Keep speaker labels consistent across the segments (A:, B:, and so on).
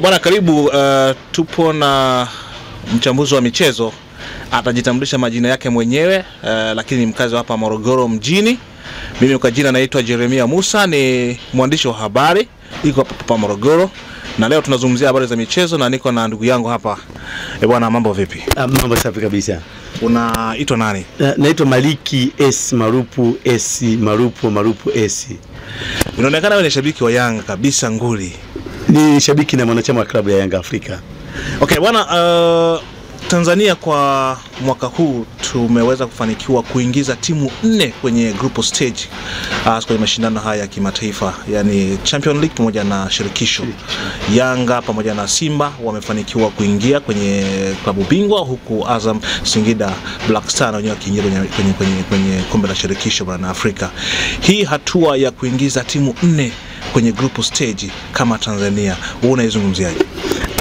A: Bwana karibu, tupo na mchambuzi wa michezo. Atajitambulisha majina yake mwenyewe, lakini ni mkazi hapa Morogoro mjini. Mimi kwa jina naitwa Jeremia Musa, ni mwandishi wa habari, iko hapa Morogoro. Na leo tunazungumzia habari za michezo na niko na ndugu yangu hapa. Bwana mambo vipi?
B: Mambo safi kabisa.
A: Unaitwa nani?
B: Naitwa Maliki S Marupu S Marupu S.
A: Unaonekana wewe ni shabiki wa Yanga kabisa nguli.
B: Ni shabiki na mwanachama wa klabu ya Yanga Afrika.
A: Okay, bwana, Tanzania kwa mwaka huu tumeweza kufanikiwa kuingiza timu 4 kwenye group stage kwenye mashindano haya ya kimataifa, yani Champions League pamoja na shirikisho. Yanga pamoja na Simba wamefanikiwa kuingia kwenye klabu bingwa, huku Azam, Singida Black Star wenyewe wakiingia kwenye kombe la shirikisho barani Afrika. Hii hatua ya kuingiza timu 4 kwenye group stage kama Tanzania, wewe unaizungumziaje?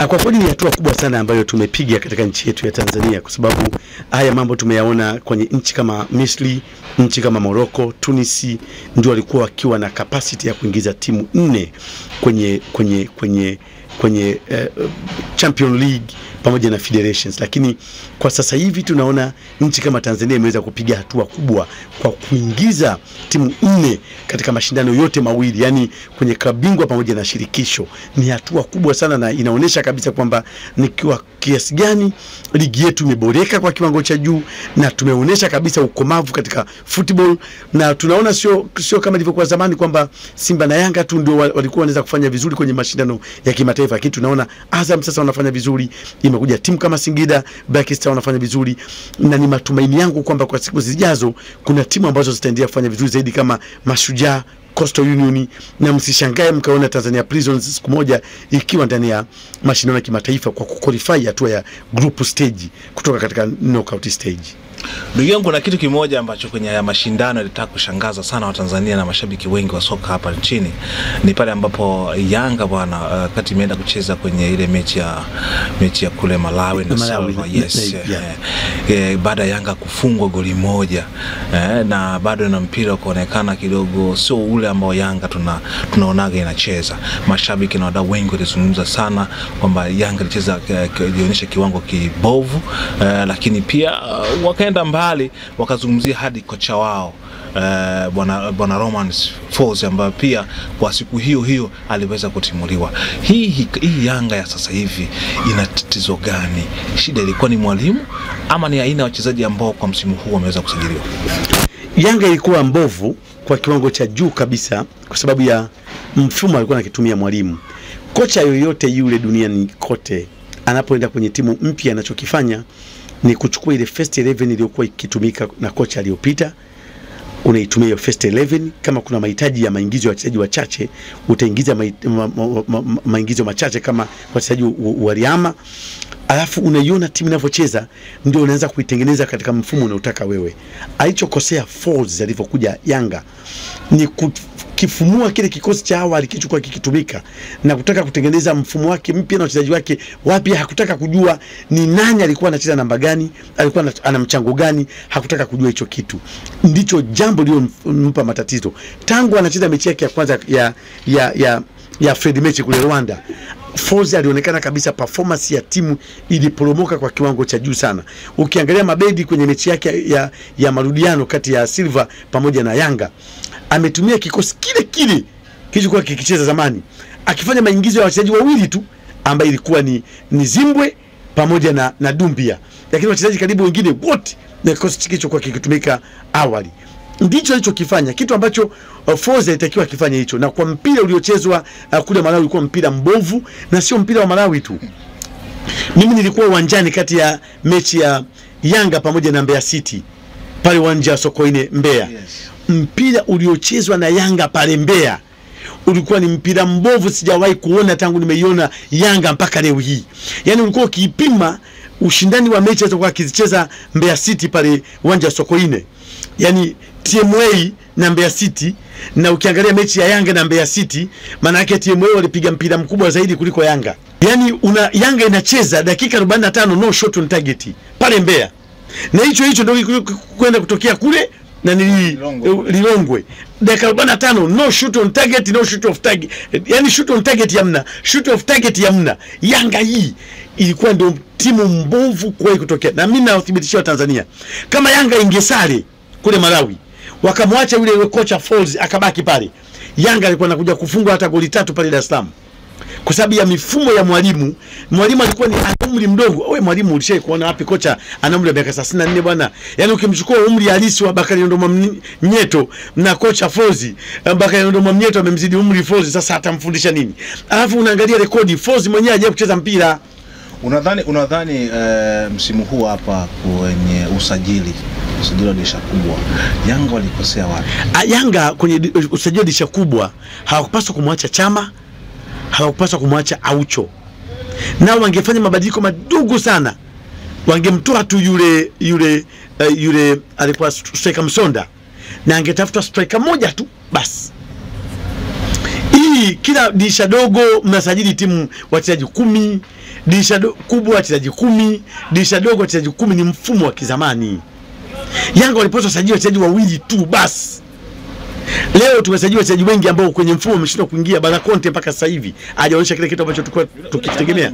B: Kwa kweli ni hatua kubwa sana ambayo tumepiga katika nchi yetu ya Tanzania, kwa sababu haya mambo tumeyaona kwenye nchi kama Misri, nchi kama Morocco, Tunisi, ndio walikuwa wakiwa na capacity ya kuingiza timu 4 kwenye Champions League pamoja na federations. Lakini kwa sasa hivi tunaona nchi kama Tanzania imeweza kupiga hatua kubwa kwa kuingiza timu 4 katika mashindano yote mawili, yani kwenye klabu bingwa pamoja na shirikisho. Ni hatua kubwa sana na inaonyesha kabisa kwamba ni kwa kiasi gani ligi yetu imeboreka kwa kiwango cha juu, na tumeonyesha kabisa ukomavu katika football. Na tunaona sio kama ilivyokuwa zamani kwamba Simba na Yanga tu ndio walikuwa wanaweza kufanya vizuri kwenye mashindano ya kimataifa. Kitu tunaona Azam sasa wanafanya vizuri, imekuja timu kama Singida Black Star wanafanya vizuri, na ni matumaini yangu kwamba kwa siku zijazo kuna timu ambazo zitaendelea kufanya vizuri zaidi kama Mashujaa, Coastal Union, na msishangae mkaona Tanzania Prisons siku moja ikiwa ndani ya mashindano ya kimataifa kwa kuqualify hatua ya group stage kutoka katika knockout stage.
A: Ndugu yangu, kuna kitu kimoja ambacho kwenye ya mashindano ilitaka kushangaza sana wa Tanzania na mashabiki wengi wa soka hapa nchini, ni pale ambapo Yanga bwana kati imeenda kucheza kwenye ile mechi ya kule Malawi na Salva. Yes. Baada ya Yanga kufungwa goli moja, na bado na mpira kuonekana kidogo sio ule ambao Yanga tunaonaga inacheza. Mashabiki na wadau wengi walizungumza sana kwamba Yanga ilionyesha kiwango kibovu, lakini pia wakaenda mbali wakazungumzia hadi kocha wao bwana Romain Folz, ambaye pia kwa siku hiyo aliweza kutimuliwa. Hii Yanga ya sasa hivi ina tatizo gani? Shida ilikuwa ni mwalimu ama ni aina ya wachezaji ambao kwa msimu huu wameweza kusajiliwa?
B: Yanga ilikuwa mbovu kwa kiwango cha juu kabisa kwa sababu ya mfumo alikuwa anakitumia mwalimu. Kocha yoyote yule duniani kote anapoenda kwenye timu mpya, anachokifanya ni kuchukua ile first 11 iliyokuwa ikitumika na kocha aliyopita, unaitumia hiyo first 11. Kama kuna mahitaji ya maingizo ya wachezaji wachache, utaingiza maingizo machache kama wachezaji wa riama, alafu unaiona timu inavyocheza, ndio unaanza kuitengeneza katika mfumo unaotaka wewe. Alichokosea Folz alipokuja Yanga ni kifumua kile kikosi cha awali kilichokuwa kikitumika na kutaka kutengeneza mfumo wake mpya na wachezaji wake wapya. Hakutaka kujua ni nani alikuwa anacheza namba gani, alikuwa ana mchango gani, hakutaka kujua hicho kitu. Ndicho jambo lililompa matatizo. Tangu anacheza mechi yake ya kwanza ya Fred mechi kule Rwanda, Folz alionekana kabisa performance ya timu iliporomoka kwa kiwango cha juu sana. Ukiangalia Mabedi kwenye mechi yake ya marudiano kati ya Silva pamoja na Yanga, ametumia kikosi kile kilichokuwa kikicheza zamani, akifanya maingizo ya wachezaji wawili tu ambao ilikuwa ni Zimbwe pamoja na Dumbia, lakini wachezaji karibu wengine wote na kikosi kilichokuwa kikitumika awali. Ndicho alichokifanya, kitu ambacho Folz alitakiwa kifanye hicho. Na kwa mpira uliochezwa kule Malawi ulikuwa mpira mbovu, na sio mpira wa Malawi tu. Mimi nilikuwa uwanjani kati ya mechi ya Yanga pamoja na Mbeya City pale uwanja wa Sokoine Mbeya. Yes. Mpira uliochezwa na Yanga pale Mbeya ulikuwa ni mpira mbovu, sijawahi kuona tangu nimeiona Yanga mpaka leo hii. Yani ulikuwa ukipima ushindani wa mechi zilizokuwa kizicheza Mbeya City pale uwanja wa Sokoine, yani TMA na Mbeya City, na ukiangalia mechi ya Yanga na Mbeya City, maana yake TMA walipiga mpira mkubwa zaidi kuliko Yanga. Yani Yanga inacheza dakika 45 no shot on target pale Mbeya, na hicho ndio kwenda kutokea kule na Lilongwe. dakika 45 no shoot on target, no shoot off target, yani shoot on target yamna, shoot off target yamna. Yanga hii ilikuwa ndio timu mbovu kwa kutokea, na mimi nawathibitishia Tanzania kama Yanga ingesare kule Malawi wakamwacha yule kocha Falls akabaki pale, Yanga alikuwa anakuja kufungwa hata goli 3 pale Dar es Salaam kwa sababu ya mifumo ya mwalimu. Mwalimu alikuwa ni umri mdogo. Wewe mwalimu ulishai kuona wapi kocha ana umri wa miaka 34 bwana? Yaani ukimchukua umri halisi wa Bakari Ndoma Mnyeto na kocha Fozi, Bakari Ndoma Mnyeto amemzidi umri Fozi, sasa atamfundisha nini? Alafu unaangalia rekodi, Fozi mwenyewe hajawahi kucheza mpira.
A: Unadhani msimu huu hapa kwenye usajili wa dirisha kubwa Yanga walikosea wapi?
B: Yanga kwenye usajili wa dirisha kubwa hawakupaswa kumwacha Chama, hawakupaswa kumwacha Aucho. Nao wangefanya mabadiliko madogo sana. Wangemtoa tu yule alikuwa striker Msonda na angetafuta striker moja tu basi. Hii kila dirisha dogo mnasajili timu wachezaji 10, dirisha kubwa wachezaji 10, dirisha dogo wachezaji 10, ni mfumo wa kizamani. Yanga walipaswa sajili wachezaji wawili tu basi. Leo tumesajili wachezaji wengi ambao kwenye mfumo wameshindwa kuingia. Bana Conte mpaka sasa hivi hajaonyesha kile kitu ambacho tulikuwa tukitegemea.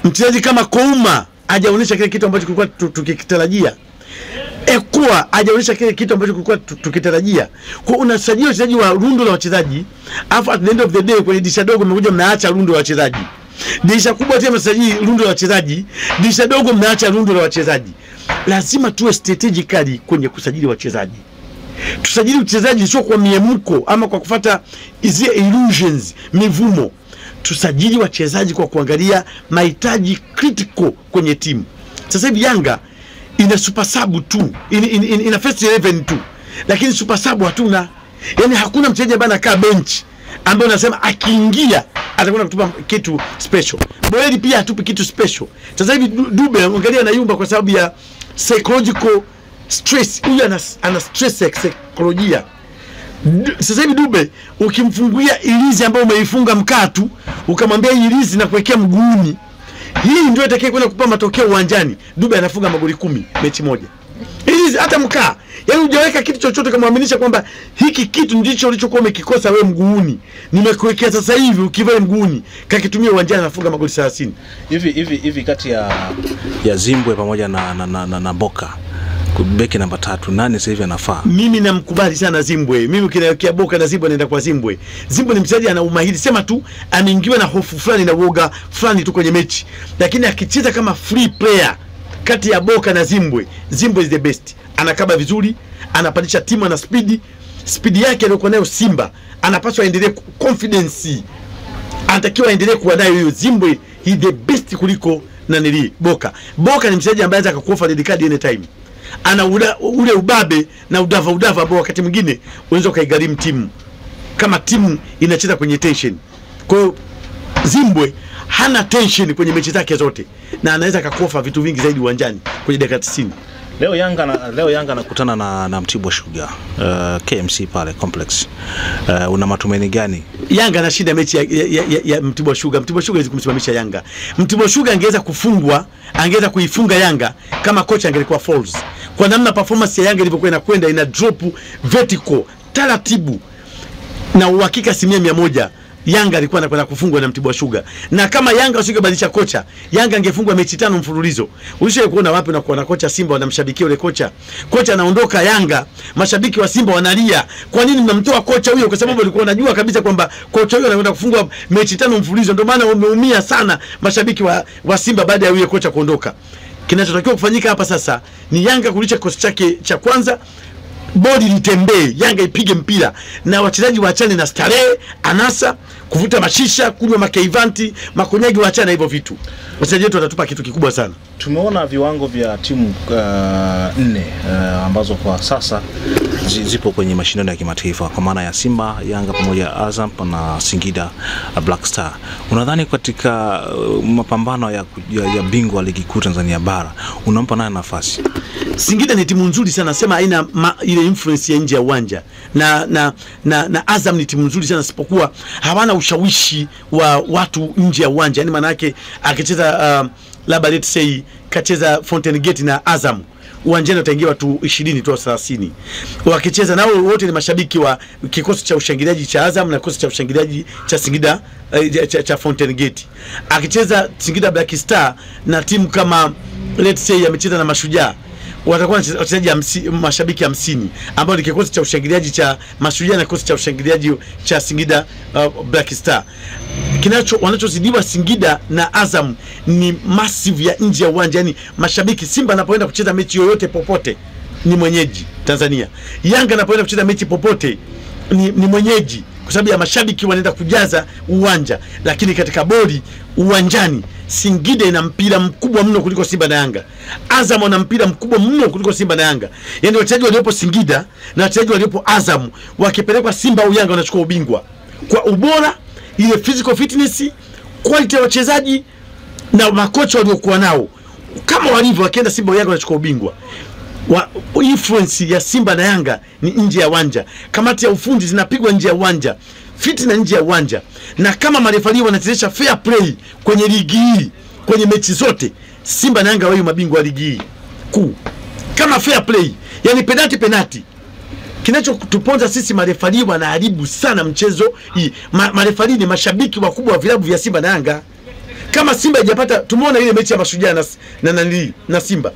B: Mchezaji kama Kouma hajaonyesha kile kitu ambacho tulikuwa tukikitarajia. Ekua hajaonyesha kile kitu ambacho tulikuwa tukitarajia. Kwa unasajili wachezaji wa rundo la wachezaji, afu at the end of the day kwenye dirisha dogo mmekuja mnaacha rundo la wachezaji. Dirisha kubwa tena msajili rundo la wachezaji, dirisha dogo mnaacha rundo la wachezaji. Lazima tuwe strategically kwenye kusajili wachezaji. Tusajili uchezaji sio kwa miemko ama kwa kufuata zile illusions, mivumo. Tusajili wachezaji kwa kuangalia mahitaji critical kwenye timu. Sasa hivi Yanga ina super sub tu, ina first 11 tu, lakini super sub hatuna. Yani hakuna mchezaji ambaye anakaa bench ambaye unasema akiingia atakwenda kutupa kitu special. Boeli pia hatupi kitu special. Sasa hivi Dube angalia anayumba kwa sababu ya psychological stress. Huyu ana stress ya saikolojia. Sasa hivi Dube ukimfungulia ilizi ambayo umeifunga mkatu, ukamwambia ilizi na kuwekea mguuni, hii ndio itakaye kwenda kupa matokeo uwanjani, Dube anafunga magoli 10 mechi moja. Ilizi hata mkaa, yaani hujaweka kitu chochote kamaaminisha kwamba hiki kitu ndicho ulichokuwa umekikosa wewe mguuni, nimekuwekea sasa hivi ukivaa mguuni, kakitumia uwanjani anafunga magoli 30.
A: Hivi kati ya Zimbwe pamoja na Boka, beki namba 3 nani sasa hivi anafaa?
B: Mimi namkubali sana Zimbwe. Mimi ukiniwekea Boka na Zimbwe naenda kwa Zimbwe. Zimbwe ni mchezaji ana umahiri, sema tu ameingiwa na hofu fulani na uoga fulani tu kwenye mechi, lakini akicheza kama free player kati ya Boka na Zimbwe, Zimbwe is the best. Anakaba vizuri, anapandisha timu, ana speed yake aliyokuwa nayo Simba, anapaswa aendelee confidence, anatakiwa aendelee kuwa nayo hiyo. Zimbwe he the best kuliko nanili Boka. Boka ni mchezaji ambaye anaweza kukuofa red card anytime. Ana ule ubabe na udava ambao wakati mwingine unaweza kaigharimu timu kama timu inacheza kwenye tension. Kwa hiyo Zimbwe hana tension kwenye mechi zake zote na anaweza kukuofa vitu vingi zaidi uwanjani kwenye dakika 90.
A: Leo Yanga anakutana na Mtibwa Sugar KMC pale complex. Una matumaini gani?
B: Yanga anashinda mechi ya Mtibwa Sugar. Mtibwa Sugar hizo kumsimamisha Yanga. Mtibwa Sugar angeweza kufungwa, angeweza kuifunga Yanga kama kocha angelikuwa Falls. Kwa namna performance ya Yanga ilivyokuwa inakwenda, ina drop vertical taratibu na uhakika 100%, Yanga alikuwa anakwenda kufungwa na Mtibwa Sugar. Na kama Yanga usingebadilisha kocha, Yanga angefungwa mechi 5 mfululizo. Ulishawahi kuona wapi na kuona kocha Simba wanamshabikia yule kocha? Kocha anaondoka Yanga, mashabiki wa Simba wanalia. Kwa nini mnamtoa kocha huyo? Kwa sababu walikuwa wanajua kabisa kwamba kocha huyo anakwenda kufungwa mechi 5 mfululizo. Ndio maana wameumia sana mashabiki wa Simba baada ya yule kocha kuondoka. Kinachotakiwa kufanyika hapa sasa ni Yanga kulicha kosi chake cha kwanza, bodi litembee, Yanga ipige mpira na wachezaji waachane na starehe, anasa, kuvuta mashisha, kunywa makeivanti, makonyagi, waachane hivyo vitu. Wachezaji wetu watatupa kitu kikubwa sana.
A: Tumeona viwango vya timu 4 ambazo kwa sasa zipo kwenye mashindano ya kimataifa kwa maana ya Simba, Yanga pamoja Azam na Singida Black Star. Unadhani katika mapambano ya bingwa ligi kuu Tanzania bara unampa nani nafasi?
B: Singida ni timu nzuri sana, sema haina ile influence ya nje ya uwanja. Na Azam ni timu nzuri sana, sipokuwa hawana ushawishi wa watu nje ya uwanja. Yaani maana yake akicheza labda let's say kacheza Fountain Gate na Azam, uwanjani wataingia watu 20 tu 30. Wakicheza nao wote ni mashabiki wa kikosi cha ushangiliaji cha Azam na kikosi cha ushangiliaji cha Singida cha Fountain Gate. Akicheza Singida Black Star na timu kama let's say amecheza na Mashujaa, watakuwa wachezaji mashabiki 50 ambao ni kikosi cha ushangiliaji cha Mashujaa na kikosi cha ushangiliaji cha Singida Black Star. Wanachozidiwa Singida na Azam ni massive ya nje ya uwanja, yani mashabiki. Simba anapoenda kucheza mechi yoyote popote ni mwenyeji Tanzania. Yanga anapoenda kucheza mechi popote ni mwenyeji kwa sababu ya mashabiki wanaenda kujaza uwanja. Lakini katika bodi uwanjani, Singida ina mpira mkubwa mno kuliko Simba na Yanga. Azam wana mpira mkubwa mno kuliko Simba na Yanga. Yaani wachezaji waliopo Singida na wachezaji waliopo Azam wakipelekwa Simba au Yanga wanachukua ubingwa kwa ubora, ile physical fitness, quality ya wachezaji na makocha waliokuwa nao. Kama walivyo wakienda Simba au Yanga wanachukua ubingwa. Influence ya Simba na Yanga ni nje ya uwanja. Kamati ya ufundi zinapigwa nje ya uwanja, fiti na nje ya uwanja. Na kama marefali wanachezesha fair play kwenye ligi hii, kwenye mechi zote, Simba na Yanga wao mabingwa wa ligi hii kuu. Kama fair play, yani penalty. Kinachotuponza sisi marefali wanaharibu sana mchezo hii. Marefali ni mashabiki wakubwa wa vilabu vya Simba na Yanga. Kama Simba haijapata, tumeona ile mechi ya Mashujaa na Simba.